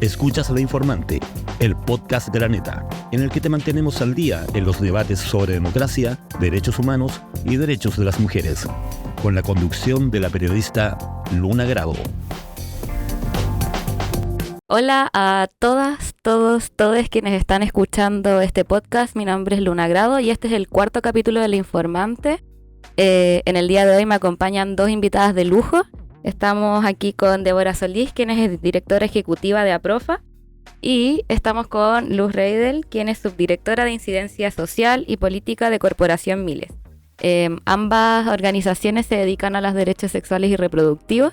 Escuchas a La Informante, el podcast de la neta, en el que te mantenemos al día en los debates sobre democracia, derechos humanos y derechos de las mujeres, con la conducción de la periodista Luna Grado. Hola a todas, todos quienes están escuchando este podcast. Mi nombre es Luna Grado y este es el cuarto capítulo de La Informante. En el día de hoy me acompañan dos invitadas de lujo. Estamos aquí con Débora Solís, quien es directora ejecutiva de APROFA, y estamos con Luz Reidel, quien es subdirectora de Incidencia Social y Política de Corporación Miles. Ambas organizaciones se dedican a los derechos sexuales y reproductivos.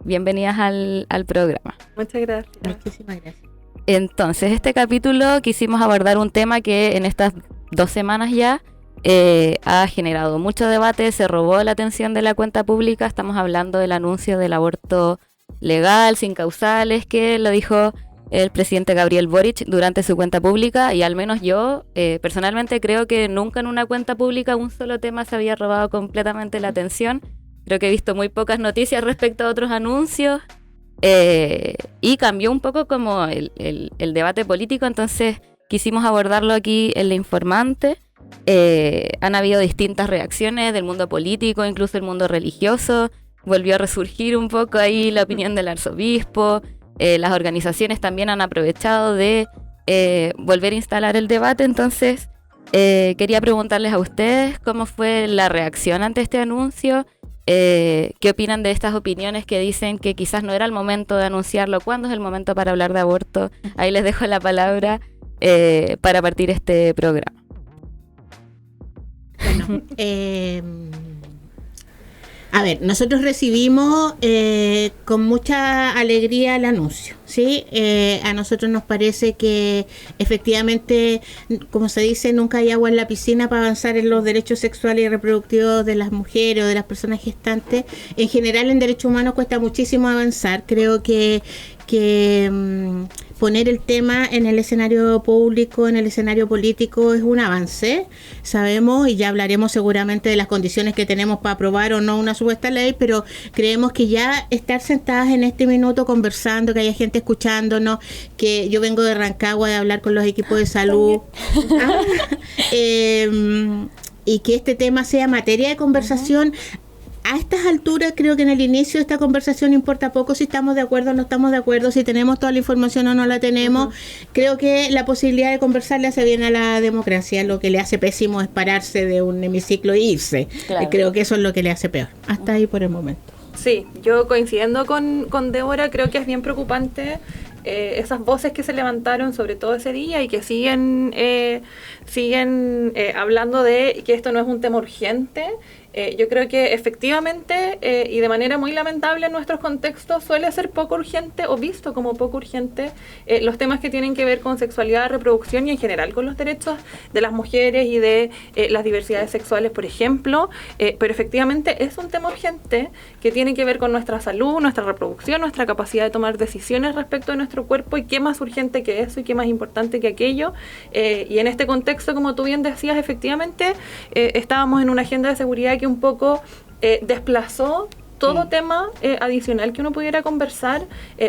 Bienvenidas al programa. Muchas gracias. Muchísimas gracias. Entonces, este capítulo quisimos abordar un tema que en estas 2 semanas ya ha generado mucho debate, se robó la atención de la cuenta pública. Estamos hablando del anuncio del aborto legal, sin causales, que lo dijo el presidente Gabriel Boric durante su cuenta pública, y al menos yo personalmente creo que nunca en una cuenta pública un solo tema se había robado completamente la atención. Creo que he visto muy pocas noticias respecto a otros anuncios y cambió un poco como el debate político, entonces quisimos abordarlo aquí en La Informante. Han habido distintas reacciones del mundo político, incluso el mundo religioso. Volvió a resurgir un poco ahí la opinión del arzobispo. Las organizaciones también han aprovechado de volver a instalar el debate. Entonces quería preguntarles a ustedes cómo fue la reacción ante este anuncio. ¿Qué opinan de estas opiniones que dicen que quizás no era el momento de anunciarlo? ¿Cuándo es el momento para hablar de aborto? Ahí les dejo la palabra para partir este programa. Bueno, a ver, nosotros recibimos con mucha alegría el anuncio, ¿sí? A nosotros nos parece que efectivamente, como se dice, nunca hay agua en la piscina para avanzar en los derechos sexuales y reproductivos de las mujeres o de las personas gestantes. En general, en derechos humanos cuesta muchísimo avanzar. Creo que poner el tema en el escenario público, en el escenario político, es un avance. Sabemos, y ya hablaremos seguramente de las condiciones que tenemos para aprobar o no una supuesta ley, pero creemos que ya estar sentadas en este minuto conversando, que haya gente escuchándonos, que yo vengo de Rancagua de hablar con los equipos de salud, y que este tema sea materia de conversación. A estas alturas creo que en el inicio de esta conversación importa poco si estamos de acuerdo o no estamos de acuerdo, si tenemos toda la información o no la tenemos. Creo que la posibilidad de conversar le hace bien a la democracia. Lo que le hace pésimo es pararse de un hemiciclo e irse. Claro. Creo que eso es lo que le hace peor. Hasta ahí por el momento. Sí, yo coincidiendo con Débora, creo que es bien preocupante esas voces que se levantaron sobre todo ese día y que siguen hablando de que esto no es un tema urgente. Yo creo que efectivamente y de manera muy lamentable en nuestros contextos suele ser poco urgente o visto como poco urgente los temas que tienen que ver con sexualidad, reproducción y en general con los derechos de las mujeres y de las diversidades sexuales, por ejemplo, pero efectivamente es un tema urgente que tiene que ver con nuestra salud, nuestra reproducción, nuestra capacidad de tomar decisiones respecto de nuestro cuerpo, y qué más urgente que eso y qué más importante que aquello. Y en este contexto, como tú bien decías, efectivamente estábamos en una agenda de seguridad que un poco desplazó todo tema adicional que uno pudiera conversar,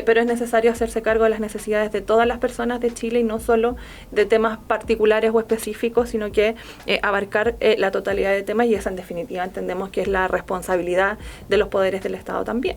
pero es necesario hacerse cargo de las necesidades de todas las personas de Chile y no solo de temas particulares o específicos, sino que abarcar la totalidad de temas, y esa en definitiva entendemos que es la responsabilidad de los poderes del Estado también.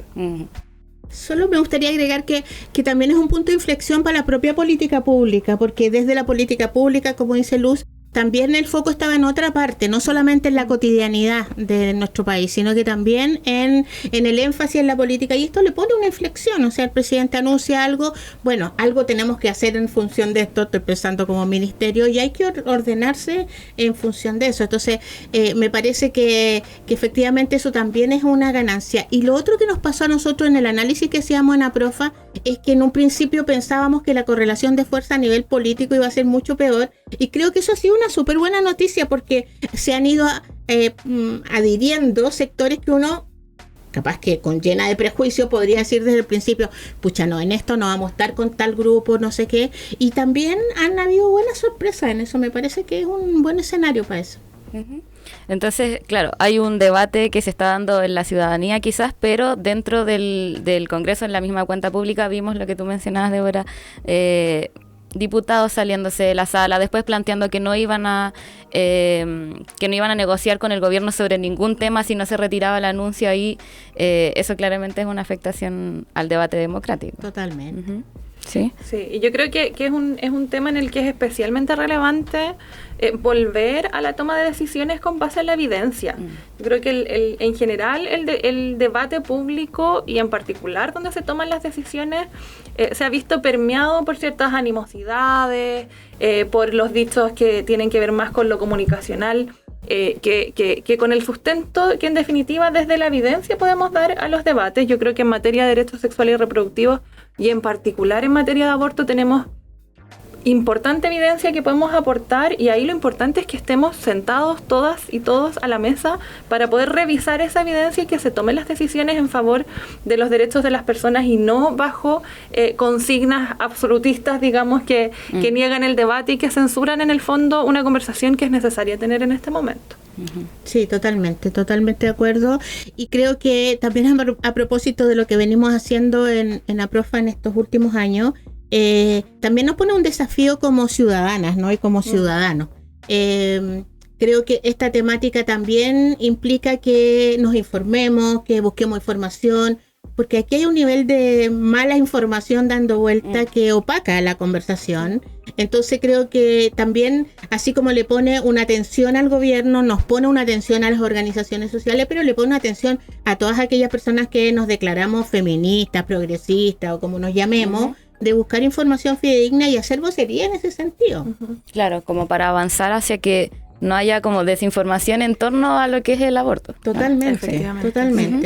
Solo me gustaría agregar que también es un punto de inflexión para la propia política pública, porque desde la política pública, como dice Luz, también el foco estaba en otra parte, no solamente en la cotidianidad de nuestro país, sino que también en el énfasis en la política, y esto le pone una inflexión. O sea, el presidente anuncia algo, bueno, algo tenemos que hacer en función de esto, estoy pensando como ministerio, y hay que ordenarse en función de eso. Entonces, me parece que efectivamente eso también es una ganancia. Y lo otro que nos pasó a nosotros en el análisis que hacíamos en APROFA es que en un principio pensábamos que la correlación de fuerza a nivel político iba a ser mucho peor, y creo que eso ha sido una súper buena noticia, porque se han ido adhiriendo sectores que uno, capaz que con llena de prejuicio, podría decir desde el principio, pucha, no, en esto no vamos a estar con tal grupo, no sé qué, y también han habido buenas sorpresas en eso. Me parece que es un buen escenario para eso. Entonces, claro, hay un debate que se está dando en la ciudadanía quizás, pero dentro del Congreso, en la misma cuenta pública, vimos lo que tú mencionabas, Débora, diputados saliéndose de la sala, después planteando que no iban a negociar con el gobierno sobre ningún tema si no se retiraba el anuncio ahí. Eso claramente es una afectación al debate democrático. Totalmente. Uh-huh. Sí. Sí, y yo creo que es un tema en el que es especialmente relevante volver a la toma de decisiones con base en la evidencia. Yo creo que en general el debate público y en particular donde se toman las decisiones se ha visto permeado por ciertas animosidades, por los dichos que tienen que ver más con lo comunicacional, que con el sustento que en definitiva desde la evidencia podemos dar a los debates. Yo creo que en materia de derechos sexuales y reproductivos y en particular en materia de aborto tenemos importante evidencia que podemos aportar, y ahí lo importante es que estemos sentados todas y todos a la mesa para poder revisar esa evidencia y que se tomen las decisiones en favor de los derechos de las personas y no bajo consignas absolutistas, digamos, que niegan el debate y que censuran en el fondo una conversación que es necesaria tener en este momento. Sí, totalmente de acuerdo, y creo que también a propósito de lo que venimos haciendo en APROFA en estos últimos años, también nos pone un desafío como ciudadanas, ¿no? Y como ciudadanos. Creo que esta temática también implica que nos informemos, que busquemos información, porque aquí hay un nivel de mala información dando vuelta que opaca la conversación. Entonces creo que también, así como le pone una atención al gobierno, nos pone una atención a las organizaciones sociales, pero le pone una atención a todas aquellas personas que nos declaramos feministas, progresistas o como nos llamemos, de buscar información fidedigna y hacer vocería en ese sentido. Claro, como para avanzar hacia que no haya como desinformación en torno a lo que es el aborto. Totalmente.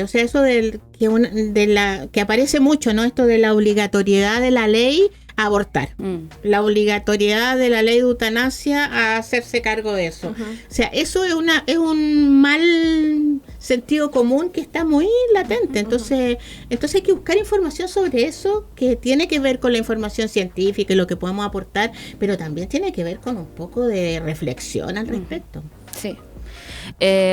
O sea, eso que aparece mucho, ¿no? Esto de la obligatoriedad de la ley a abortar, la obligatoriedad de la ley de eutanasia a hacerse cargo de eso. O sea, eso es un mal sentido común que está muy latente. Entonces hay que buscar información sobre eso que tiene que ver con la información científica y lo que podemos aportar, pero también tiene que ver con un poco de reflexión al respecto. Sí.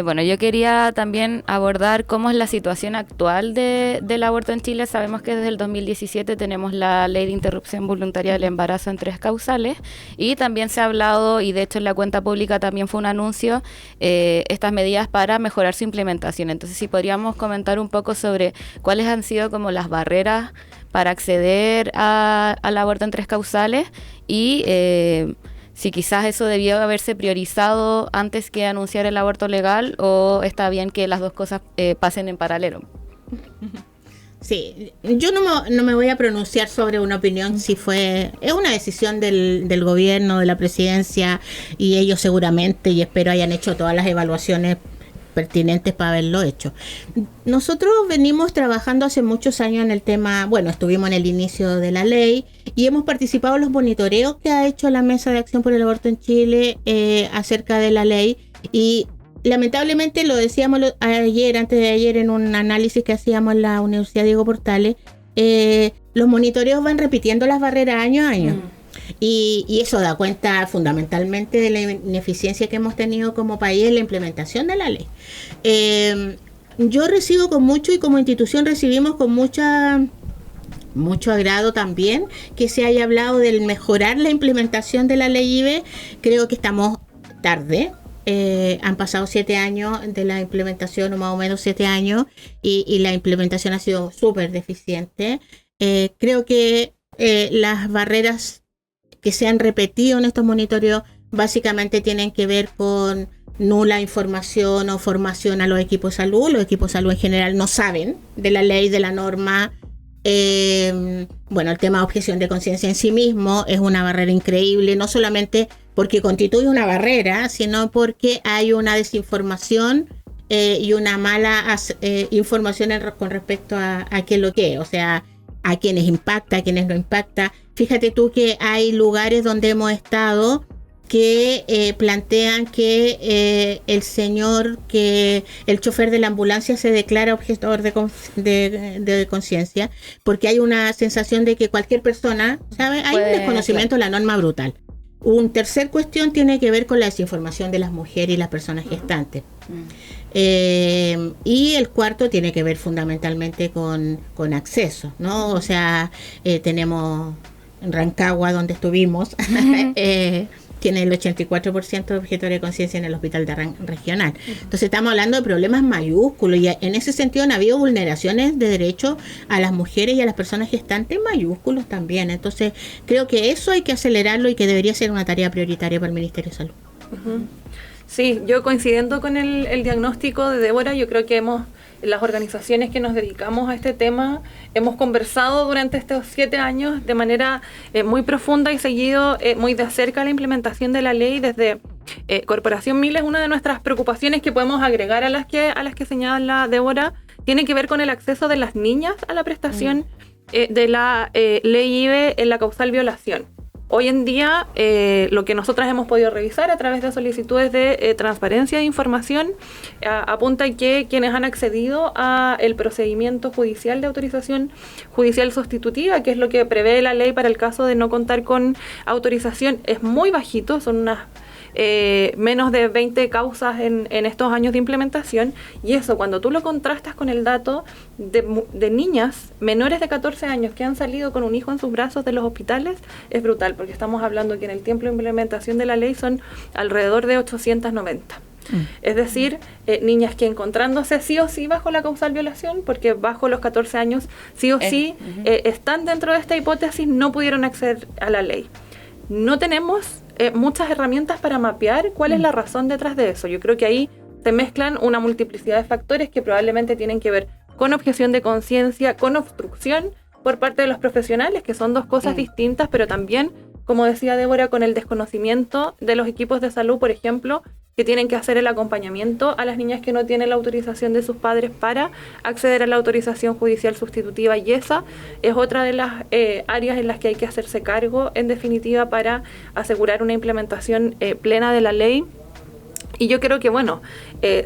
Bueno, yo quería también abordar cómo es la situación actual del aborto en Chile. Sabemos que desde el 2017 tenemos la ley de interrupción voluntaria del embarazo en 3 causales, y también se ha hablado, y de hecho en la cuenta pública también fue un anuncio, estas medidas para mejorar su implementación. Entonces, si podríamos comentar un poco sobre cuáles han sido como las barreras para acceder al aborto en 3 causales y si quizás eso debió haberse priorizado antes que anunciar el aborto legal, o está bien que las dos cosas pasen en paralelo. Sí, yo no me voy a pronunciar sobre una opinión es una decisión del gobierno, de la presidencia, y ellos seguramente, y espero, hayan hecho todas las evaluaciones pertinentes para haberlo hecho. Nosotros venimos trabajando hace muchos años en el tema, estuvimos en el inicio de la ley y hemos participado en los monitoreos que ha hecho la Mesa de Acción por el Aborto en Chile acerca de la ley, y lamentablemente, lo decíamos antes de ayer en un análisis que hacíamos en la Universidad Diego Portales, los monitoreos van repitiendo las barreras año a año. Y eso da cuenta fundamentalmente de la ineficiencia que hemos tenido como país en la implementación de la ley. Yo recibo con mucho, y como institución recibimos con mucho agrado también que se haya hablado del mejorar la implementación de la ley IVE. Creo que estamos tarde. Han pasado 7 años de la implementación, o más o menos 7 años, y la implementación ha sido súper deficiente. Creo que las barreras que se han repetido en estos monitoreos básicamente tienen que ver con nula información o formación a los equipos de salud. Los equipos de salud en general no saben de la ley, de la norma. El tema de objeción de conciencia en sí mismo es una barrera increíble, no solamente porque constituye una barrera, sino porque hay una desinformación y una mala información con respecto a qué es lo que es, o sea, a quienes impacta, a quienes no impacta. Fíjate tú que hay lugares donde hemos estado que plantean que el chofer de la ambulancia se declara objetor de conciencia, porque hay una sensación de que cualquier persona, ¿sabe? Hay un desconocimiento de la norma brutal. Un tercer cuestión tiene que ver con la desinformación de las mujeres y las personas gestantes. Y el cuarto tiene que ver fundamentalmente con acceso, ¿no? O sea, tenemos en Rancagua, donde estuvimos, tiene el 84% de objetores de conciencia en el hospital regional. Entonces estamos hablando de problemas mayúsculos, y en ese sentido han habido vulneraciones de derechos a las mujeres y a las personas gestantes mayúsculos también. Entonces creo que eso hay que acelerarlo y que debería ser una tarea prioritaria para el Ministerio de Salud. Sí, yo coincidiendo con el diagnóstico de Débora, yo creo que las organizaciones que nos dedicamos a este tema, hemos conversado durante estos 7 años de manera muy profunda y seguido muy de cerca la implementación de la ley. Desde Corporación Miles, una de nuestras preocupaciones que podemos agregar a las que señala Débora, tiene que ver con el acceso de las niñas a la prestación de la ley IVE en la causal violación. Hoy en día, lo que nosotras hemos podido revisar a través de solicitudes de transparencia de información apunta a que quienes han accedido al procedimiento judicial de autorización judicial sustitutiva, que es lo que prevé la ley para el caso de no contar con autorización, es muy bajito, son unas menos de 20 causas en estos años de implementación, y eso cuando tú lo contrastas con el dato de niñas menores de 14 años que han salido con un hijo en sus brazos de los hospitales, es brutal, porque estamos hablando que en el tiempo de implementación de la ley son alrededor de 890. Es decir, niñas que encontrándose sí o sí bajo la causal violación, porque bajo los 14 años sí o sí están dentro de esta hipótesis, no pudieron acceder a la ley. No tenemos muchas herramientas para mapear cuál es la razón detrás de eso. Yo creo que ahí se mezclan una multiplicidad de factores que probablemente tienen que ver con objeción de conciencia, con obstrucción por parte de los profesionales, que son dos cosas distintas, pero también, como decía Débora, con el desconocimiento de los equipos de salud, por ejemplo, que tienen que hacer el acompañamiento a las niñas que no tienen la autorización de sus padres para acceder a la autorización judicial sustitutiva, y esa es otra de las áreas en las que hay que hacerse cargo, en definitiva, para asegurar una implementación plena de la ley. Y yo creo que,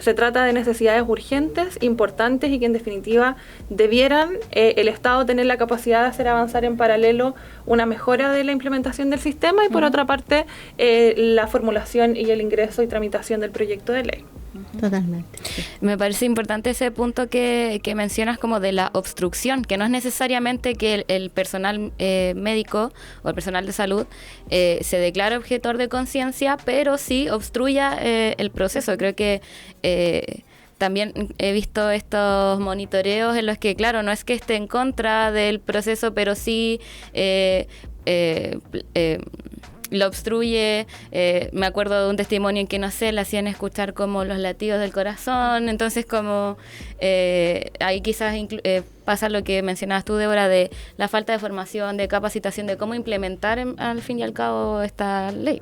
se trata de necesidades urgentes, importantes, y que en definitiva debieran el Estado tener la capacidad de hacer avanzar en paralelo una mejora de la implementación del sistema y por otra parte la formulación y el ingreso y tramitación del proyecto de ley. Totalmente. Sí. Me parece importante ese punto que mencionas, como de la obstrucción, que no es necesariamente que el personal médico o el personal de salud se declare objetor de conciencia, pero sí obstruya el proceso. Creo que también he visto estos monitoreos en los que, claro, no es que esté en contra del proceso, pero sí lo obstruye. Me acuerdo de un testimonio en que, no sé, le hacían escuchar como los latidos del corazón. Entonces, como ahí quizás pasa lo que mencionabas tú, Débora, de la falta de formación, de capacitación, de cómo implementar al fin y al cabo esta ley.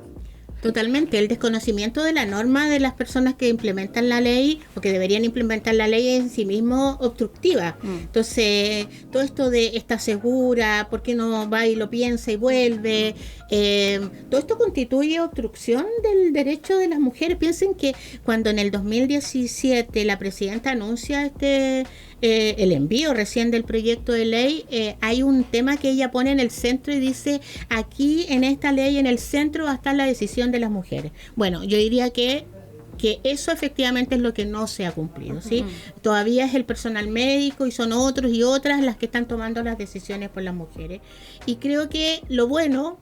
Totalmente, el desconocimiento de la norma de las personas que implementan la ley o que deberían implementar la ley es en sí mismo obstructiva. Entonces, todo esto de está segura, ¿por qué no va y lo piensa y vuelve? Todo esto constituye obstrucción del derecho de las mujeres. Piensen que cuando en el 2017 la presidenta anuncia el envío recién del proyecto de ley, hay un tema que ella pone en el centro y dice: aquí en esta ley en el centro va a estar la decisión de las mujeres. Bueno, yo diría que eso efectivamente es lo que no se ha cumplido, ¿sí? Todavía es el personal médico y son otros y otras las que están tomando las decisiones por las mujeres. Y creo que lo bueno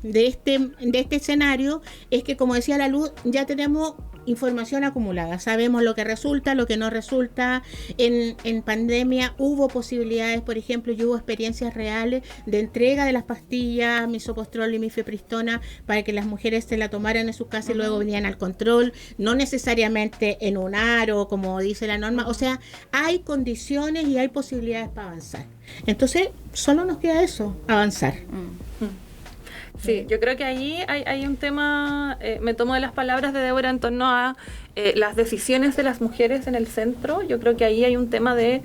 de este escenario es que, como decía la Luz, ya tenemos información acumulada, sabemos lo que resulta, lo que no resulta. En pandemia hubo posibilidades, por ejemplo, y hubo experiencias reales de entrega de las pastillas misopostrol y mifepristona para que las mujeres se la tomaran en sus casas y luego venían al control, no necesariamente en un aro, como dice la norma. O sea, hay condiciones y hay posibilidades para avanzar. Entonces, solo nos queda eso, avanzar. Sí, yo creo que ahí hay un tema, me tomo de las palabras de Débora en torno a las decisiones de las mujeres en el centro. Yo creo que ahí hay un tema de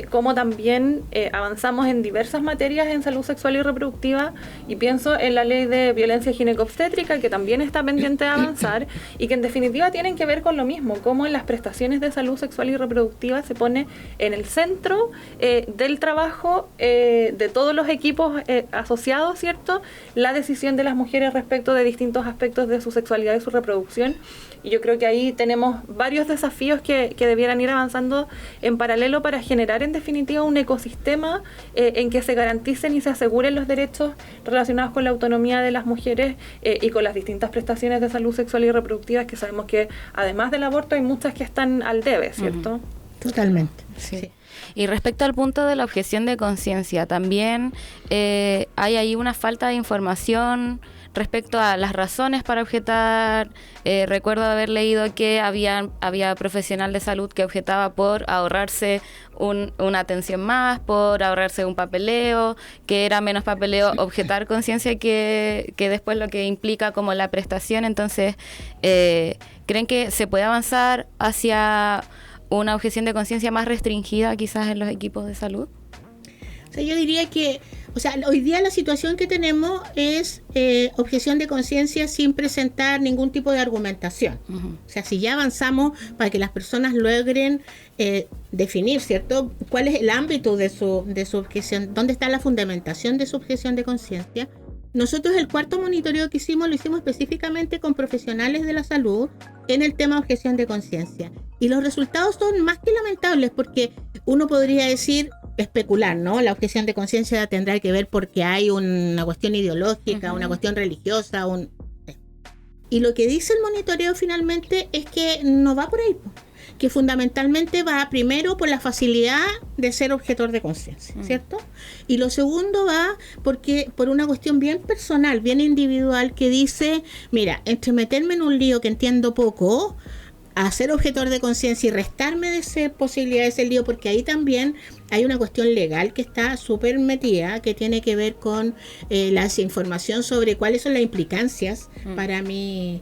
cómo también avanzamos en diversas materias en salud sexual y reproductiva, y pienso en la ley de violencia ginecobstétrica, que también está pendiente de avanzar, y que en definitiva tienen que ver con lo mismo, cómo en las prestaciones de salud sexual y reproductiva se pone en el centro del trabajo de todos los equipos asociados, ¿cierto?, la decisión de las mujeres respecto de distintos aspectos de su sexualidad y su reproducción. Y yo creo que ahí tenemos varios desafíos que debieran ir avanzando en paralelo para generar en definitiva un ecosistema en que se garanticen y se aseguren los derechos relacionados con la autonomía de las mujeres y con las distintas prestaciones de salud sexual y reproductiva, que sabemos que además del aborto hay muchas que están al debe, ¿cierto? Totalmente. Sí. Y respecto al punto de la objeción de conciencia, también hay ahí una falta de información respecto a las razones para objetar. Recuerdo haber leído que había profesional de salud que objetaba por ahorrarse una atención más, por ahorrarse un papeleo, que era menos papeleo objetar conciencia que después lo que implica como la prestación. Entonces, ¿creen que se puede avanzar hacia una objeción de conciencia más restringida quizás en los equipos de salud? O sea, yo diría que, hoy día la situación que tenemos es objeción de conciencia sin presentar ningún tipo de argumentación. Uh-huh. O sea, si ya avanzamos para que las personas logren definir, ¿cierto?, cuál es el ámbito de su objeción, dónde está la fundamentación de su objeción de conciencia. Nosotros el cuarto monitoreo que hicimos, lo hicimos específicamente con profesionales de la salud en el tema objeción de conciencia. Y los resultados son más que lamentables, porque uno podría decir, especular, ¿no? La objeción de conciencia tendrá que ver porque hay una cuestión ideológica, una cuestión religiosa, y lo que dice el monitoreo finalmente es que no va por ahí, que fundamentalmente va primero por la facilidad de ser objetor de conciencia, ¿cierto? Y lo segundo va por una cuestión bien personal, bien individual, que dice, mira, entre meterme en un lío que entiendo poco, a ser objetor de conciencia y restarme de esa posibilidad de ese lío, porque ahí también hay una cuestión legal que está súper metida, que tiene que ver con la información sobre cuáles son las implicancias para mi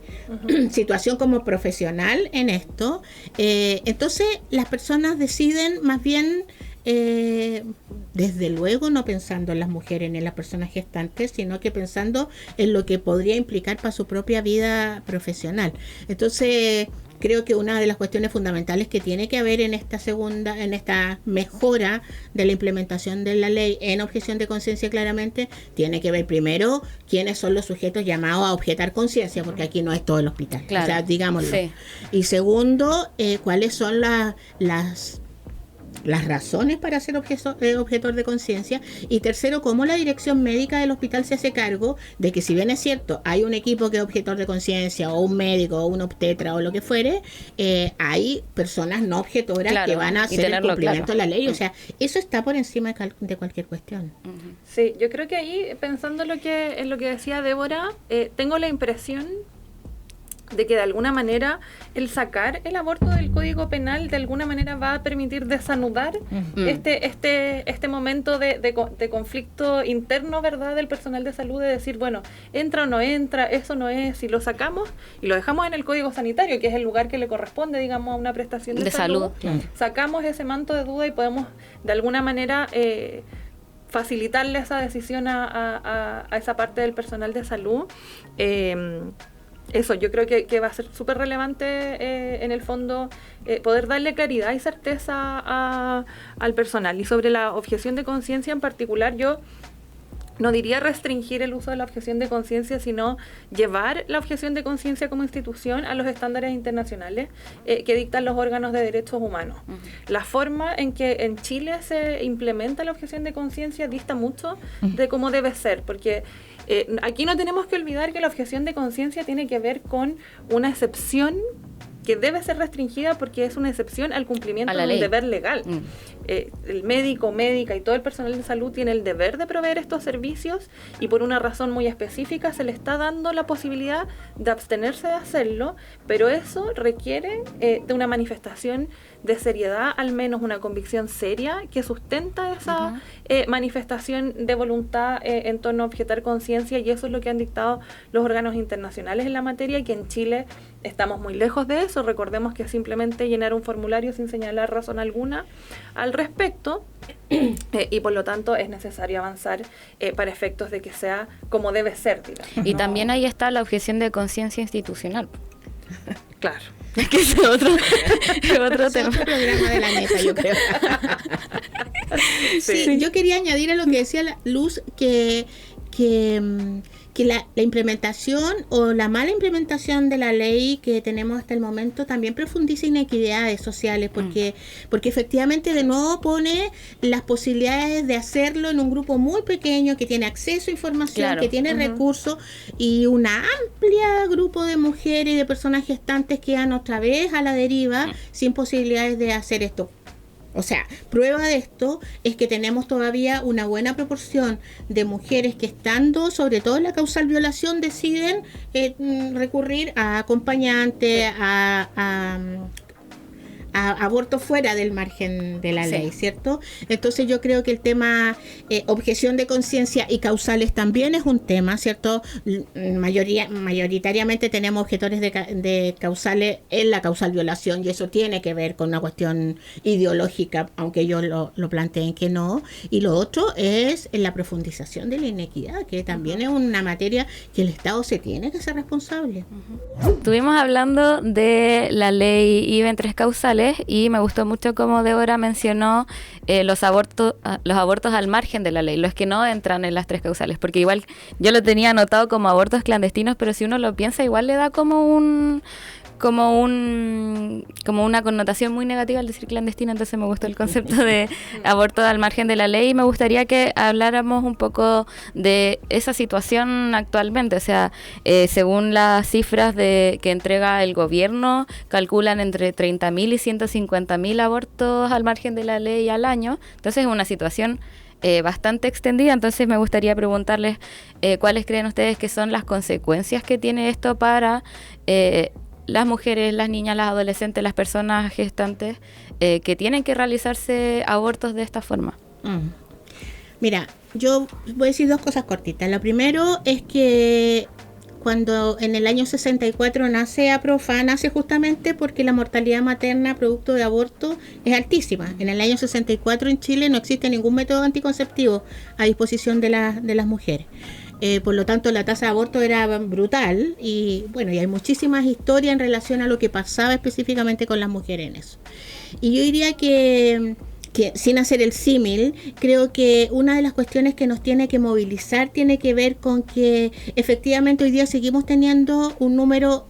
situación como profesional en esto. Entonces las personas deciden más bien, desde luego no pensando en las mujeres ni en las personas gestantes, sino que pensando en lo que podría implicar para su propia vida profesional. Entonces creo que una de las cuestiones fundamentales que tiene que haber en esta mejora de la implementación de la ley en objeción de conciencia, claramente tiene que ver primero quiénes son los sujetos llamados a objetar conciencia, porque aquí no es todo el hospital, claro, o sea, digámoslo. Sí. Y segundo, cuáles son las razones para ser objetor de conciencia. Y tercero, cómo la dirección médica del hospital se hace cargo de que, si bien es cierto, hay un equipo que es objetor de conciencia, o un médico, o un obstetra, o lo que fuere, hay personas no objetoras, claro, que van a hacer el cumplimiento de la ley. O sea, eso está por encima de cualquier cuestión. Sí, yo creo que ahí, pensando en lo que decía Débora, tengo la impresión de que de alguna manera el sacar el aborto del Código Penal de alguna manera va a permitir desanudar este momento de conflicto interno, ¿verdad?, del personal de salud, de decir, bueno, entra o no entra, eso no es, si lo sacamos y lo dejamos en el Código Sanitario, que es el lugar que le corresponde, digamos, a una prestación de salud. Sacamos ese manto de duda y podemos de alguna manera facilitarle esa decisión a esa parte del personal de salud. Eso, yo creo que va a ser súper relevante en el fondo poder darle claridad y certeza al personal. Y sobre la objeción de conciencia en particular, yo no diría restringir el uso de la objeción de conciencia, sino llevar la objeción de conciencia como institución a los estándares internacionales que dictan los órganos de derechos humanos. La forma en que en Chile se implementa la objeción de conciencia dista mucho de cómo debe ser, porque aquí no tenemos que olvidar que la objeción de conciencia tiene que ver con una excepción que debe ser restringida porque es una excepción al cumplimiento de un deber legal. El médico, médica y todo el personal de salud tiene el deber de proveer estos servicios, y por una razón muy específica se le está dando la posibilidad de abstenerse de hacerlo, pero eso requiere de una manifestación de seriedad, al menos una convicción seria que sustenta esa manifestación de voluntad en torno a objetar conciencia, y eso es lo que han dictado los órganos internacionales en la materia, y que en Chile estamos muy lejos de eso. Recordemos que simplemente llenar un formulario sin señalar razón alguna al al respecto. Y por lo tanto es necesario avanzar para efectos de que sea como debe ser, digamos. Y también ahí está la objeción de conciencia institucional. Claro. Es que es otro tema. Otro programa de la neta, yo creo. Sí, yo quería añadir a lo que decía la Luz que la implementación o la mala implementación de la ley que tenemos hasta el momento también profundiza inequidades sociales porque efectivamente de nuevo pone las posibilidades de hacerlo en un grupo muy pequeño que tiene acceso a información, claro, que tiene recursos, y un amplia grupo de mujeres y de personas gestantes quedan otra vez a la deriva sin posibilidades de hacer esto. O sea, prueba de esto es que tenemos todavía una buena proporción de mujeres que, estando sobre todo en la causal violación, deciden recurrir a acompañante, a aborto fuera del margen de la ley, ¿cierto? Entonces yo creo que el tema objeción de conciencia y causales también es un tema, ¿cierto? Mayoritariamente tenemos objetores de causales en la causal violación, y eso tiene que ver con una cuestión ideológica, aunque ellos lo planteen que no. Y lo otro es en la profundización de la inequidad, que también es una materia que el Estado se tiene que ser responsable. Estuvimos hablando de la ley IVE en 3 causales, y me gustó mucho como Débora mencionó los abortos al margen de la ley, los que no entran en las 3 causales, porque igual yo lo tenía anotado como abortos clandestinos, pero si uno lo piensa igual le da como una connotación muy negativa al decir clandestino. Entonces me gustó el concepto de aborto al margen de la ley, y me gustaría que habláramos un poco de esa situación actualmente. O sea, según las cifras que entrega el gobierno, calculan entre 30.000 y 150.000 abortos al margen de la ley al año. Entonces es una situación bastante extendida. Entonces me gustaría preguntarles cuáles creen ustedes que son las consecuencias que tiene esto para las mujeres, las niñas, las adolescentes, las personas gestantes que tienen que realizarse abortos de esta forma. Mira, yo voy a decir 2 cosas cortitas. Lo primero es que cuando en el año 64 nace APROFA, nace justamente porque la mortalidad materna producto de aborto es altísima. En el año 64 en Chile no existe ningún método anticonceptivo a disposición de las mujeres. Por lo tanto, la tasa de aborto era brutal, y bueno, y hay muchísimas historias en relación a lo que pasaba específicamente con las mujeres en eso. Y yo diría que sin hacer el símil, creo que una de las cuestiones que nos tiene que movilizar tiene que ver con que efectivamente hoy día seguimos teniendo un número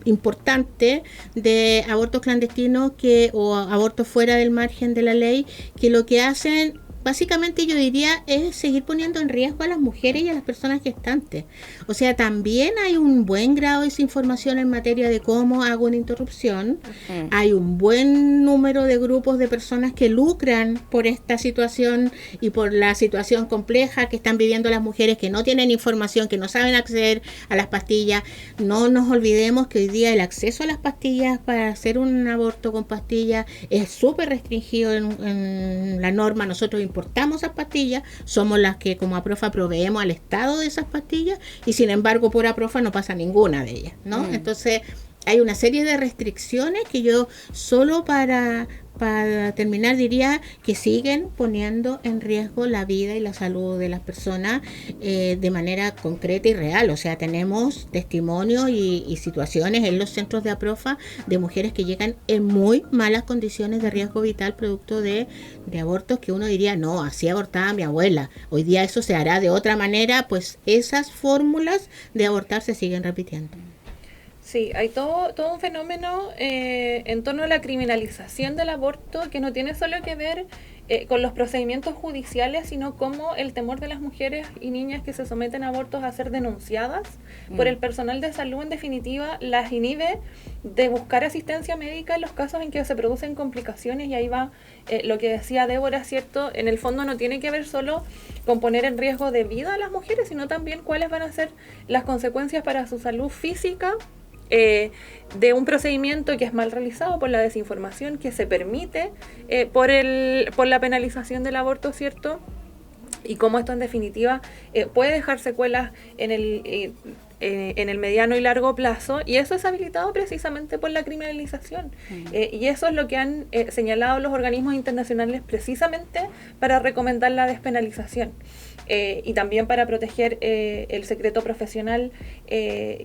importante de abortos clandestinos o abortos fuera del margen de la ley, que lo que hacen básicamente, yo diría, es seguir poniendo en riesgo a las mujeres y a las personas gestantes. O sea, también hay un buen grado de desinformación en materia de cómo hago una interrupción. Hay un buen número de grupos de personas que lucran por esta situación y por la situación compleja que están viviendo las mujeres, que no tienen información, que no saben acceder a las pastillas. No nos olvidemos que hoy día el acceso a las pastillas para hacer un aborto con pastillas es súper restringido en la norma. Nosotros importamos esas pastillas, somos las que como APROFA proveemos al Estado de esas pastillas, y sin embargo por APROFA no pasa ninguna de ellas, ¿no? Entonces hay una serie de restricciones que yo solo para terminar diría que siguen poniendo en riesgo la vida y la salud de las personas de manera concreta y real. O sea, tenemos testimonios y situaciones en los centros de APROFA de mujeres que llegan en muy malas condiciones de riesgo vital producto de abortos que uno diría, no, así abortaba mi abuela. Hoy día eso se hará de otra manera, pues esas fórmulas de abortar se siguen repitiendo. Sí, hay todo un fenómeno en torno a la criminalización del aborto que no tiene solo que ver con los procedimientos judiciales, sino como el temor de las mujeres y niñas que se someten a abortos a ser denunciadas por el personal de salud, en definitiva, las inhibe de buscar asistencia médica en los casos en que se producen complicaciones. Y ahí va lo que decía Débora, ¿cierto? En el fondo no tiene que ver solo con poner en riesgo de vida a las mujeres, sino también cuáles van a ser las consecuencias para su salud física de un procedimiento que es mal realizado por la desinformación que se permite por la penalización del aborto, ¿cierto? Y cómo esto en definitiva puede dejar secuelas en en el mediano y largo plazo, y eso es habilitado precisamente por la criminalización. Y eso es lo que han señalado los organismos internacionales precisamente para recomendar la despenalización. Y también para proteger el secreto profesional,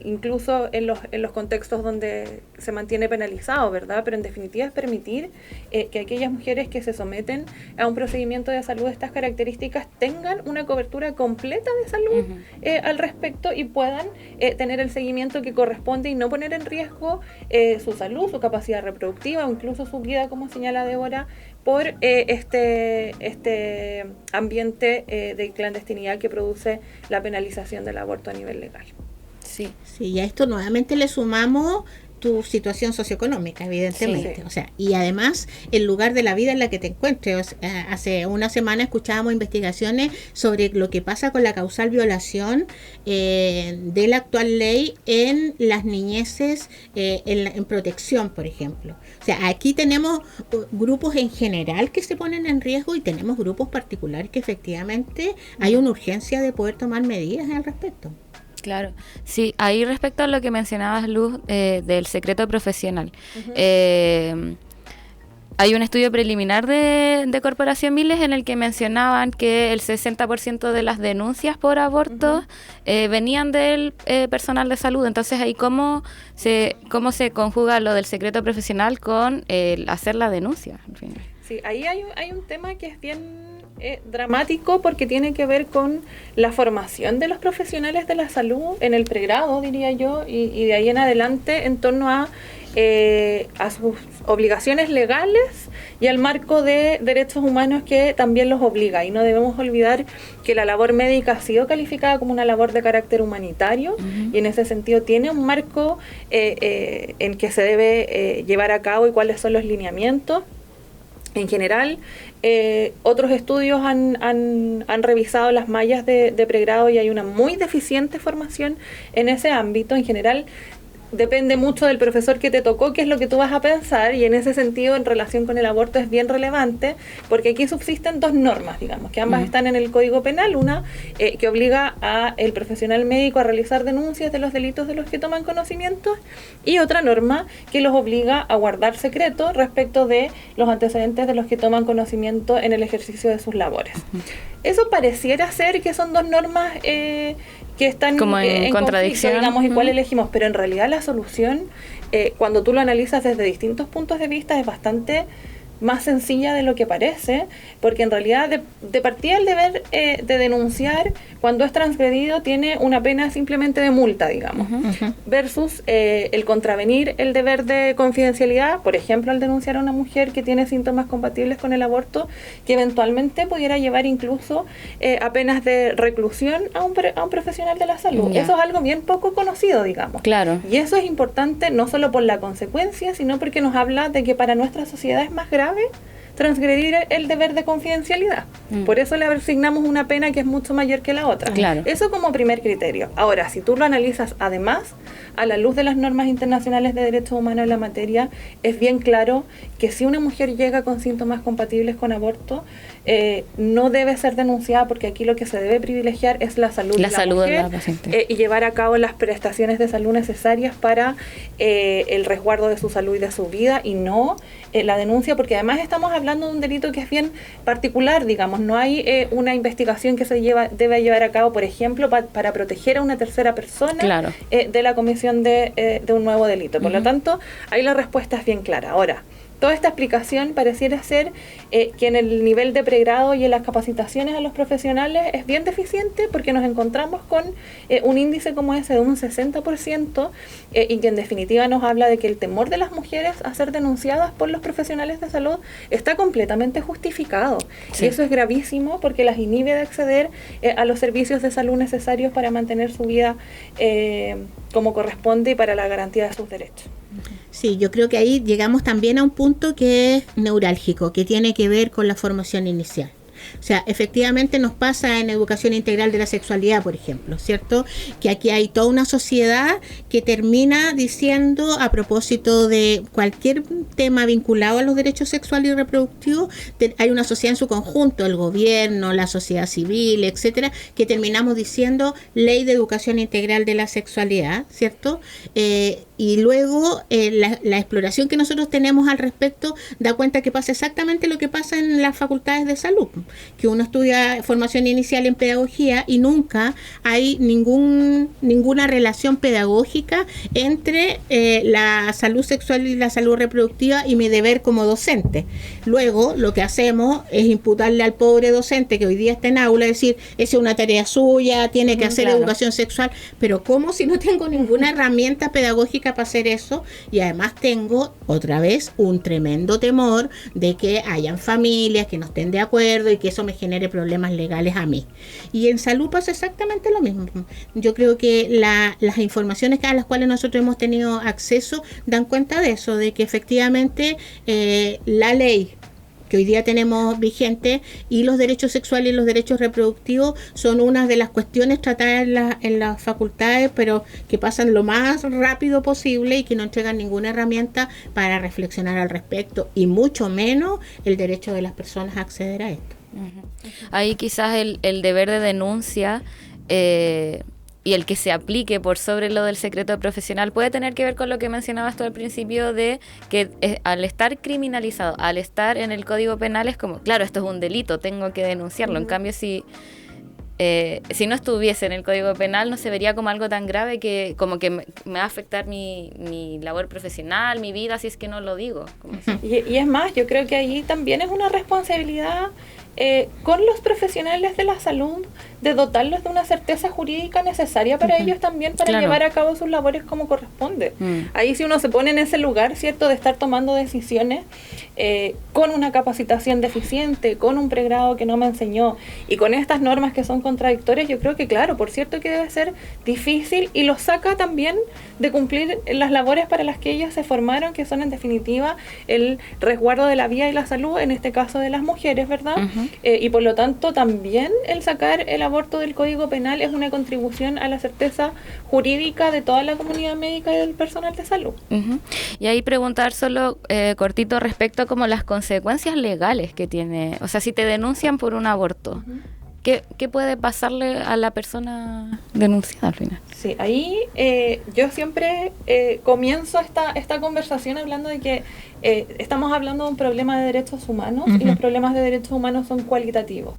incluso en los contextos donde se mantiene penalizado, ¿verdad? Pero en definitiva es permitir que aquellas mujeres que se someten a un procedimiento de salud de estas características tengan una cobertura completa de salud al respecto y puedan tener el seguimiento que corresponde y no poner en riesgo su salud, su capacidad reproductiva o incluso su vida, como señala Débora, por este ambiente de clandestinidad que produce la penalización del aborto a nivel legal. Sí. Sí, y a esto nuevamente le sumamos tu situación socioeconómica, evidentemente. Sí. O sea, y además el lugar de la vida en la que te encuentres. O sea, hace una semana escuchábamos investigaciones sobre lo que pasa con la causal violación de la actual ley en las niñeces en protección, por ejemplo. O sea, aquí tenemos grupos en general que se ponen en riesgo y tenemos grupos particulares que efectivamente hay una urgencia de poder tomar medidas al respecto. Claro, sí, ahí respecto a lo que mencionabas, Luz, del secreto profesional. Hay un estudio preliminar de Corporación Miles en el que mencionaban que el 60% de las denuncias por abortos venían del personal de salud. Entonces, ahí cómo se conjuga lo del secreto profesional con el hacer la denuncia, al final. Sí, ahí hay un tema que es bien dramático porque tiene que ver con la formación de los profesionales de la salud en el pregrado, diría yo, y de ahí en adelante en torno a sus obligaciones legales y al marco de derechos humanos que también los obliga. Y no debemos olvidar que la labor médica ha sido calificada como una labor de carácter humanitario y en ese sentido tiene un marco en que se debe llevar a cabo y cuáles son los lineamientos. En general, otros estudios han revisado las mallas de pregrado y hay una muy deficiente formación en ese ámbito. En general, depende mucho del profesor que te tocó, qué es lo que tú vas a pensar, y en ese sentido, en relación con el aborto, es bien relevante, porque aquí subsisten dos normas, digamos, que ambas están en el Código Penal, una que obliga a el profesional médico a realizar denuncias de los delitos de los que toman conocimiento, y otra norma que los obliga a guardar secreto respecto de los antecedentes de los que toman conocimiento en el ejercicio de sus labores. Eso pareciera ser que son dos normas que están como en contradicción, digamos, y cuál elegimos, pero en realidad la solución, cuando tú lo analizas desde distintos puntos de vista, es bastante más sencilla de lo que parece, porque en realidad de partida el deber de denunciar cuando es transgredido tiene una pena simplemente de multa, digamos, versus el contravenir el deber de confidencialidad, por ejemplo, al denunciar a una mujer que tiene síntomas compatibles con el aborto, que eventualmente pudiera llevar incluso a penas de reclusión a un profesional de la salud. Eso es algo bien poco conocido, digamos. Claro. Y eso es importante no solo por la consecuencia, sino porque nos habla de que para nuestra sociedad es más grave transgredir el deber de confidencialidad. Por eso le asignamos una pena que es mucho mayor que la otra. Claro. Eso como primer criterio. Ahora, si tú lo analizas además a la luz de las normas internacionales de derechos humanos en la materia, es bien claro que si una mujer llega con síntomas compatibles con aborto, no debe ser denunciada, porque aquí lo que se debe privilegiar es la salud de la mujer, de la paciente. y llevar a cabo las prestaciones de salud necesarias para el resguardo de su salud y de su vida, y no la denuncia, porque además estamos hablando de un delito que es bien particular, digamos, no hay una investigación que debe llevar a cabo, por ejemplo, para proteger a una tercera persona de la comisión de un nuevo delito. Por lo tanto, ahí la respuesta es bien clara. Ahora, toda esta explicación pareciera ser que en el nivel de pregrado y en las capacitaciones a los profesionales es bien deficiente, porque nos encontramos con un índice como ese de un 60%, y que en definitiva nos habla de que el temor de las mujeres a ser denunciadas por los profesionales de salud está completamente justificado. Sí. Y eso es gravísimo, porque las inhibe de acceder a los servicios de salud necesarios para mantener su vida como corresponde y para la garantía de sus derechos. Sí, yo creo que ahí llegamos también a un punto que es neurálgico, que tiene que ver con la formación inicial. O sea, efectivamente nos pasa en educación integral de la sexualidad, por ejemplo, ¿cierto? Que aquí hay toda una sociedad que termina diciendo, a propósito de cualquier tema vinculado a los derechos sexuales y reproductivos, hay una sociedad en su conjunto, el gobierno, la sociedad civil, etcétera, que terminamos diciendo ley de educación integral de la sexualidad, ¿cierto? Y luego la exploración que nosotros tenemos al respecto da cuenta que pasa exactamente lo que pasa en las facultades de salud, que uno estudia formación inicial en pedagogía y nunca hay ninguna relación pedagógica entre la salud sexual y la salud reproductiva y mi deber como docente. Luego lo que hacemos es imputarle al pobre docente que hoy día está en aula, decir, esa es una tarea suya, tiene que hacer educación sexual, pero ¿cómo si no tengo ninguna herramienta pedagógica para hacer eso? Y además tengo otra vez un tremendo temor de que hayan familias que no estén de acuerdo y que eso me genere problemas legales a mí. Y en salud pasa exactamente lo mismo. Yo creo que las informaciones a las cuales nosotros hemos tenido acceso dan cuenta de eso, de que efectivamente la ley que hoy día tenemos vigente y los derechos sexuales y los derechos reproductivos son una de las cuestiones tratadas en las facultades, pero que pasan lo más rápido posible y que no entregan ninguna herramienta para reflexionar al respecto, y mucho menos el derecho de las personas a acceder a esto. Ahí quizás el deber de denuncia y el que se aplique por sobre lo del secreto profesional puede tener que ver con lo que mencionabas tú al principio, de que al estar criminalizado, al estar en el Código Penal, es como, claro, esto es un delito, tengo que denunciarlo. En cambio, si no estuviese en el Código Penal, no se vería como algo tan grave que como que me va a afectar mi labor profesional, mi vida, si es que no lo digo. Y es más, yo creo que ahí también es una responsabilidad con los profesionales de la salud, de dotarlos de una certeza jurídica necesaria para ellos también, para llevar a cabo sus labores como corresponde. Ahí si uno se pone en ese lugar, ¿cierto?, de estar tomando decisiones con una capacitación deficiente, con un pregrado que no me enseñó y con estas normas que son contradictorias, yo creo que claro, por cierto que debe ser difícil y los saca también de cumplir las labores para las que ellos se formaron, que son en definitiva el resguardo de la vida y la salud, en este caso de las mujeres, ¿verdad? Y por lo tanto también el sacar el aborto del Código Penal es una contribución a la certeza jurídica de toda la comunidad médica y del personal de salud. Y ahí preguntar solo cortito respecto a como las consecuencias legales que tiene, o sea, si te denuncian por un aborto, ¿qué puede pasarle a la persona denunciada al final? Sí, ahí yo siempre comienzo esta conversación hablando de que estamos hablando de un problema de derechos humanos y los problemas de derechos humanos son cualitativos,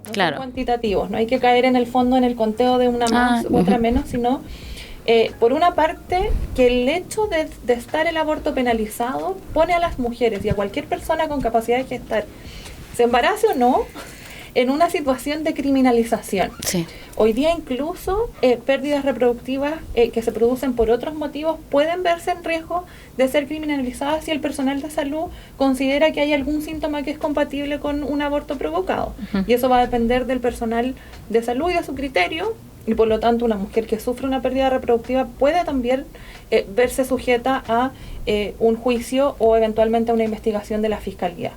no son cuantitativos. No hay que caer en el fondo en el conteo de una más u otra menos, sino por una parte que el hecho de estar el aborto penalizado pone a las mujeres y a cualquier persona con capacidad de gestar, se embarace o no, en una situación de criminalización. Sí. Hoy día incluso pérdidas reproductivas que se producen por otros motivos pueden verse en riesgo de ser criminalizadas si el personal de salud considera que hay algún síntoma que es compatible con un aborto provocado. Y eso va a depender del personal de salud y de su criterio, y por lo tanto una mujer que sufre una pérdida reproductiva puede también verse sujeta a un juicio o eventualmente a una investigación de la Fiscalía.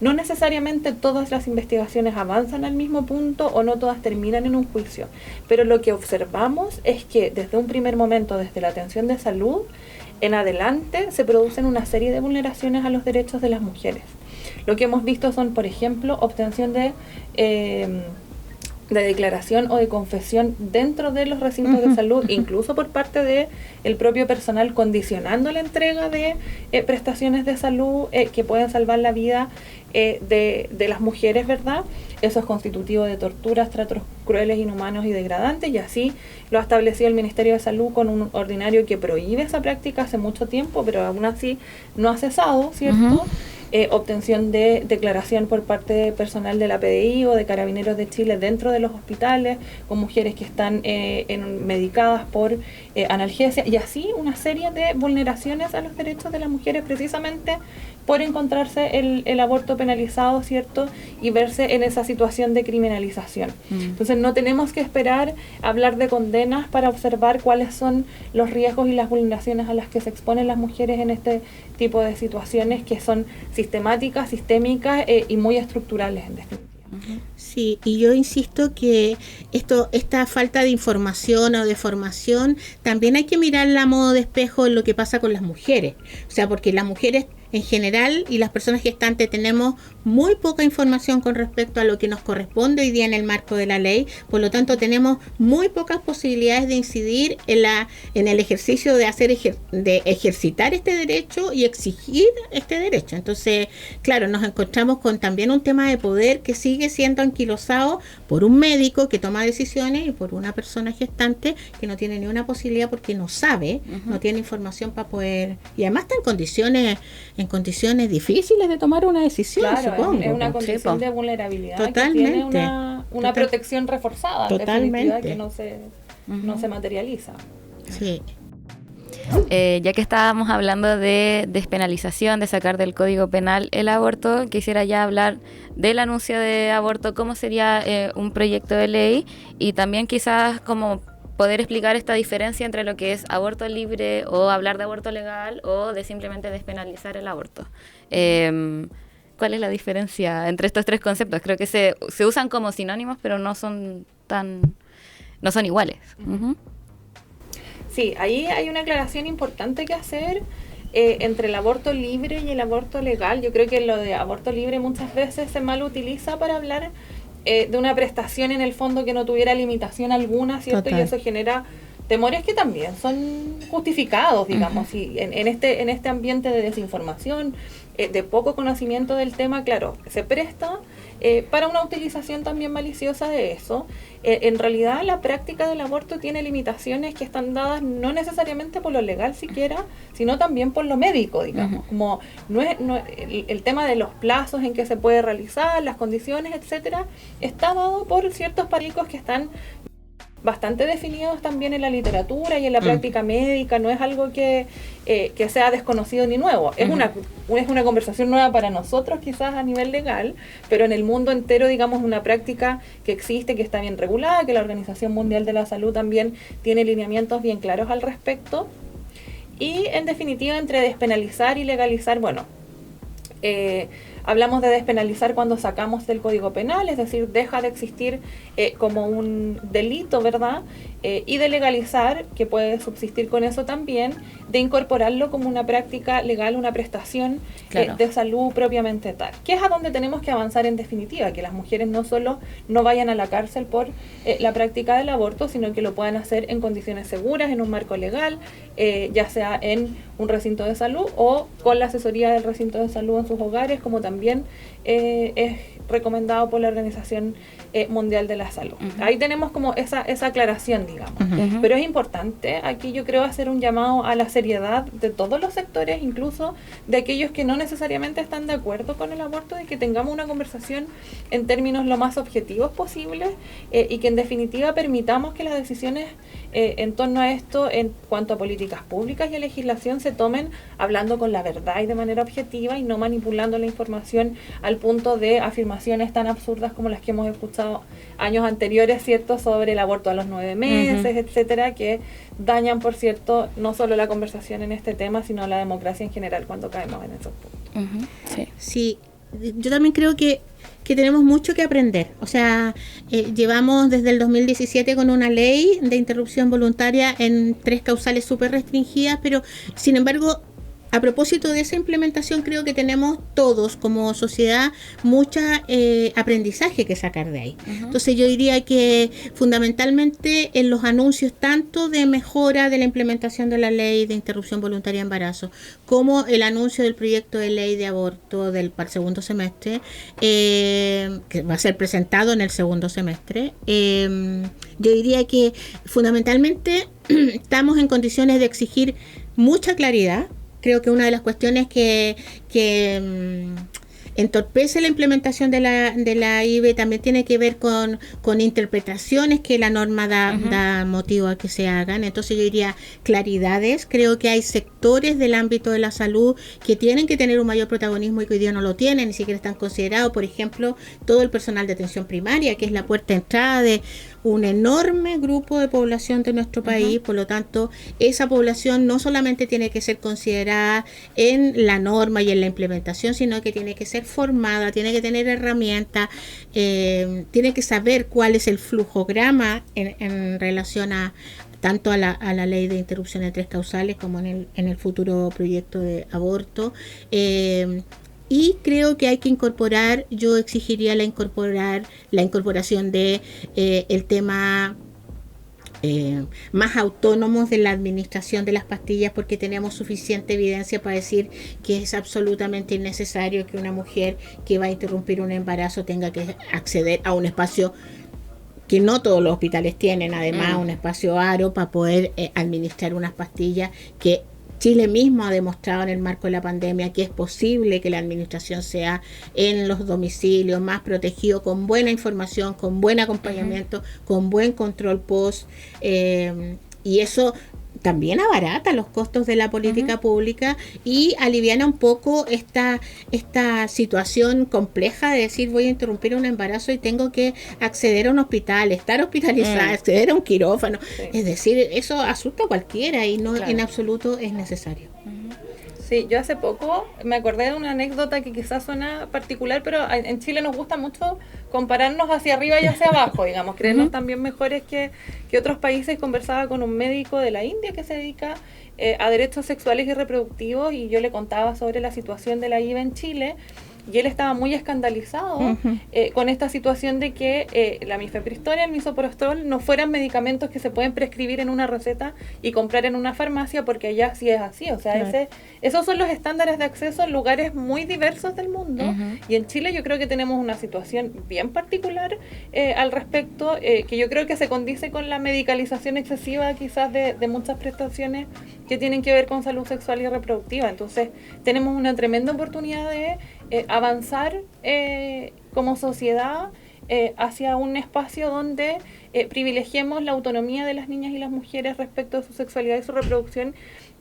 No necesariamente todas las investigaciones avanzan al mismo punto o no todas terminan en un juicio, pero lo que observamos es que desde un primer momento, desde la atención de salud en adelante, se producen una serie de vulneraciones a los derechos de las mujeres. Lo que hemos visto son, por ejemplo, obtención de declaración o de confesión dentro de los recintos de salud, incluso por parte de el propio personal, condicionando la entrega de prestaciones de salud que pueden salvar la vida de las mujeres, ¿verdad? Eso es constitutivo de torturas, tratos crueles, inhumanos y degradantes, y así lo ha establecido el Ministerio de Salud con un ordinario que prohíbe esa práctica hace mucho tiempo, pero aún así no ha cesado, ¿cierto? Obtención de declaración por parte de personal de la PDI o de Carabineros de Chile dentro de los hospitales, con mujeres que están medicadas por analgesia, y así una serie de vulneraciones a los derechos de las mujeres precisamente por encontrarse el aborto penalizado, ¿cierto? Y verse en esa situación de criminalización. Entonces no tenemos que esperar a hablar de condenas para observar cuáles son los riesgos y las vulneraciones a las que se exponen las mujeres en este tipo de situaciones que son sistemáticas, sistémicas y muy estructurales en definitiva. Sí, y yo insisto que esta falta de información o de formación también hay que mirarla a modo de espejo en lo que pasa con las mujeres. O sea, porque las mujeres en general y las personas gestantes tenemos muy poca información con respecto a lo que nos corresponde hoy día en el marco de la ley, por lo tanto tenemos muy pocas posibilidades de incidir en el ejercicio de de ejercitar este derecho y exigir este derecho. Entonces, claro, nos encontramos con también un tema de poder que sigue siendo anquilosado por un médico que toma decisiones y por una persona gestante que no tiene ni una posibilidad porque no sabe, no tiene información para poder, y además está en condiciones difíciles de tomar una decisión, claro, supongo. es una condición de vulnerabilidad. Totalmente. Que tiene una protección reforzada, Totalmente. que no se materializa. Sí. Ya que estábamos hablando de despenalización, de sacar del Código Penal el aborto, quisiera ya hablar del anuncio de aborto, cómo sería un proyecto de ley y también quizás como poder explicar esta diferencia entre lo que es aborto libre o hablar de aborto legal o de simplemente despenalizar el aborto. ¿Cuál es la diferencia entre estos tres conceptos? Creo que se usan como sinónimos, pero no son iguales. Uh-huh. Sí, ahí hay una aclaración importante que hacer entre el aborto libre y el aborto legal. Yo creo que lo de aborto libre muchas veces se mal utiliza para hablar de una prestación en el fondo que no tuviera limitación alguna, ¿cierto? Total. Y eso genera temores que también son justificados, digamos, y en este ambiente de desinformación, de poco conocimiento del tema, claro, se presta para una utilización también maliciosa de eso. En realidad la práctica del aborto tiene limitaciones que están dadas no necesariamente por lo legal siquiera, sino también por lo médico, digamos, como el tema de los plazos en que se puede realizar, las condiciones, etcétera, está dado por ciertos paradigmas que están bastante definidos también en la literatura y en la práctica médica. No es algo que sea desconocido ni nuevo. Es una conversación nueva para nosotros quizás a nivel legal, pero en el mundo entero, digamos, una práctica que existe, que está bien regulada, que la Organización Mundial de la Salud también tiene lineamientos bien claros al respecto. Y en definitiva, entre despenalizar y legalizar, bueno, hablamos de despenalizar cuando sacamos del Código Penal, es decir, deja de existir como un delito, ¿verdad? Y de legalizar, que puede subsistir con eso también, de incorporarlo como una práctica legal, una prestación de salud propiamente tal. Que es a donde tenemos que avanzar en definitiva, que las mujeres no solo no vayan a la cárcel por la práctica del aborto, sino que lo puedan hacer en condiciones seguras, en un marco legal, ya sea en un recinto de salud o con la asesoría del recinto de salud en sus hogares, como también es recomendado por la Organización Mundial de la Salud. Ahí tenemos como esa aclaración, digamos. Pero es importante aquí, yo creo, hacer un llamado a la seriedad de todos los sectores, incluso de aquellos que no necesariamente están de acuerdo con el aborto, de que tengamos una conversación en términos lo más objetivos posibles y que en definitiva permitamos que las decisiones en torno a esto, en cuanto a políticas públicas y a legislación, se tomen hablando con la verdad y de manera objetiva y no manipulando la información al punto de afirmaciones tan absurdas como las que hemos escuchado años anteriores, ¿cierto?, sobre el aborto a los 9 meses, etcétera, que dañan, por cierto, no solo la conversación en este tema, sino la democracia en general cuando caemos en esos puntos. Sí, yo también creo que tenemos mucho que aprender. O sea, llevamos desde el 2017 con una ley de interrupción voluntaria en 3 causales súper restringidas, pero sin embargo, a propósito de esa implementación, creo que tenemos todos como sociedad mucho aprendizaje que sacar de ahí. Entonces yo diría que fundamentalmente en los anuncios tanto de mejora de la implementación de la ley de interrupción voluntaria de embarazo como el anuncio del proyecto de ley de aborto para el segundo semestre, que va a ser presentado en el segundo semestre, yo diría que fundamentalmente estamos en condiciones de exigir mucha claridad. Creo que una de las cuestiones que entorpece la implementación de la IVE también tiene que ver con interpretaciones que la norma da motivo a que se hagan. Entonces yo diría claridades. Creo que hay sectores del ámbito de la salud que tienen que tener un mayor protagonismo y que hoy día no lo tienen, ni siquiera están considerados. Por ejemplo, todo el personal de atención primaria, que es la puerta de entrada de un enorme grupo de población de nuestro país, por lo tanto, esa población no solamente tiene que ser considerada en la norma y en la implementación, sino que tiene que ser formada, tiene que tener herramientas, tiene que saber cuál es el flujograma en relación a tanto a la ley de interrupción de 3 causales como en el futuro proyecto de aborto. Y creo que hay que incorporar, yo exigiría la incorporación de el tema más autónomos de la administración de las pastillas, porque tenemos suficiente evidencia para decir que es absolutamente innecesario que una mujer que va a interrumpir un embarazo tenga que acceder a un espacio que no todos los hospitales tienen, además un espacio aro para poder administrar unas pastillas que Chile mismo ha demostrado en el marco de la pandemia que es posible que la administración sea en los domicilios, más protegido, con buena información, con buen acompañamiento, con buen control post, y eso también abarata los costos de la política pública y aliviana un poco esta situación compleja de decir voy a interrumpir un embarazo y tengo que acceder a un hospital, estar hospitalizada, acceder a un quirófano. Es decir, eso asusta a cualquiera y no en absoluto es necesario. Sí, yo hace poco me acordé de una anécdota que quizás suena particular, pero en Chile nos gusta mucho compararnos hacia arriba y hacia abajo, digamos, creernos también mejores que otros países. Conversaba con un médico de la India que se dedica a derechos sexuales y reproductivos y yo le contaba sobre la situación de la IVA en Chile. Y él estaba muy escandalizado con esta situación de que la mifepristona y el misoprostol no fueran medicamentos que se pueden prescribir en una receta y comprar en una farmacia, porque allá sí es así. O sea, esos son los estándares de acceso en lugares muy diversos del mundo. Y en Chile yo creo que tenemos una situación bien particular al respecto, que yo creo que se condice con la medicalización excesiva quizás de muchas prestaciones que tienen que ver con salud sexual y reproductiva. Entonces tenemos una tremenda oportunidad de avanzar como sociedad hacia un espacio donde privilegiemos la autonomía de las niñas y las mujeres respecto a su sexualidad y su reproducción,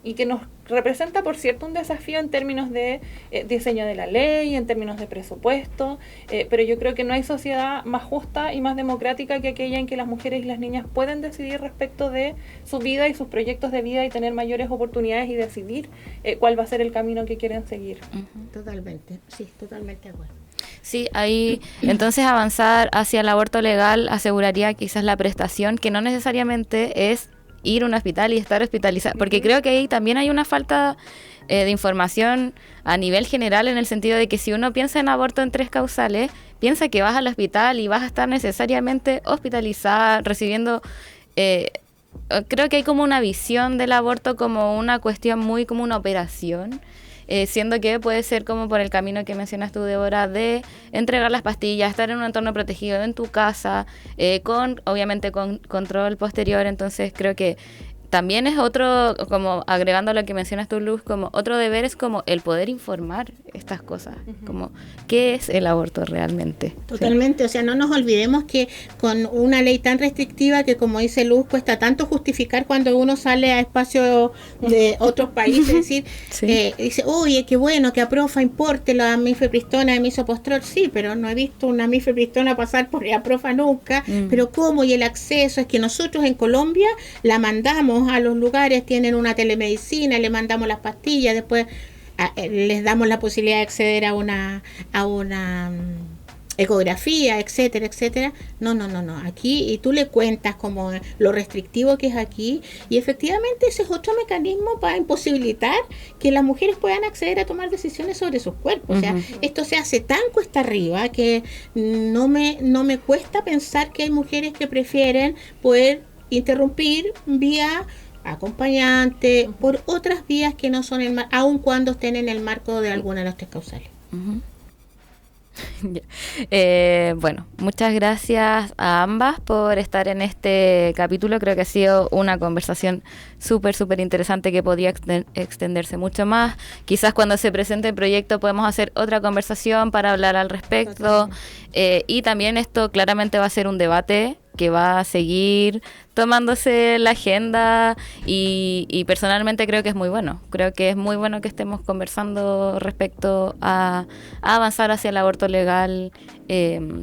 y que nos representa, por cierto, un desafío en términos de diseño de la ley, en términos de presupuesto, pero yo creo que no hay sociedad más justa y más democrática que aquella en que las mujeres y las niñas pueden decidir respecto de su vida y sus proyectos de vida y tener mayores oportunidades y decidir cuál va a ser el camino que quieren seguir. Totalmente, sí, totalmente de acuerdo. Sí, ahí entonces avanzar hacia el aborto legal aseguraría quizás la prestación, que no necesariamente es ir a un hospital y estar hospitalizado, porque creo que ahí también hay una falta de información a nivel general, en el sentido de que si uno piensa en aborto en 3 causales, piensa que vas al hospital y vas a estar necesariamente hospitalizada, recibiendo... creo que hay como una visión del aborto como una cuestión muy como una operación, siendo que puede ser como por el camino que mencionas tú, Débora, de entregar las pastillas, estar en un entorno protegido en tu casa, obviamente con control posterior. Entonces creo que también es otro, como agregando a lo que mencionas tú, Luz, como otro deber es como el poder informar estas cosas, como qué es el aborto realmente. Totalmente, sí. O sea, no nos olvidemos que con una ley tan restrictiva que, como dice Luz, cuesta tanto justificar cuando uno sale a espacios de otros países, es decir, dice, oye, qué bueno que a Profa importe la mifepristona y misoprostol, sí, pero no he visto una mifepristona pasar por la Profa nunca, pero ¿cómo? Y el acceso, es que nosotros en Colombia la mandamos a los lugares, tienen una telemedicina, le mandamos las pastillas, después les damos la posibilidad de acceder a una ecografía, etcétera, etcétera. No, aquí, y tú le cuentas como lo restrictivo que es aquí, y efectivamente ese es otro mecanismo para imposibilitar que las mujeres puedan acceder a tomar decisiones sobre sus cuerpos. O sea, esto se hace tan cuesta arriba que no me cuesta pensar que hay mujeres que prefieren poder interrumpir vía acompañante, por otras vías que no son aun cuando estén en el marco de alguna de las 3 causales. Bueno, muchas gracias a ambas por estar en este capítulo. Creo que ha sido una conversación súper interesante que podría extenderse mucho más. Quizás cuando se presente el proyecto podemos hacer otra conversación para hablar al respecto, y también esto claramente va a ser un debate que va a seguir tomándose la agenda y personalmente creo que es muy bueno. Creo que es muy bueno que estemos conversando respecto a avanzar hacia el aborto legal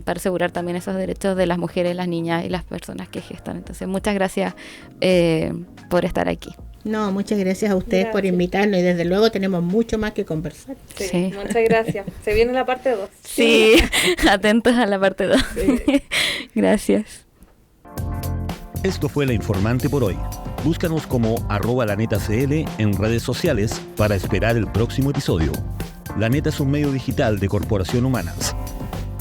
para asegurar también esos derechos de las mujeres, las niñas y las personas que gestan. Entonces, muchas gracias por estar aquí. No, muchas gracias a ustedes por invitarnos y desde luego tenemos mucho más que conversar. Sí. Muchas gracias. Se viene la parte 2. Sí, atentos a la parte 2. Sí. Gracias. Esto fue La Informante por hoy. Búscanos como @lanetacl en redes sociales para esperar el próximo episodio. La Neta es un medio digital de Corporación Humanas.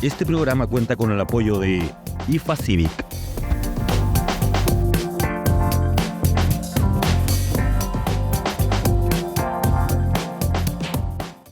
Este programa cuenta con el apoyo de IFA Civic,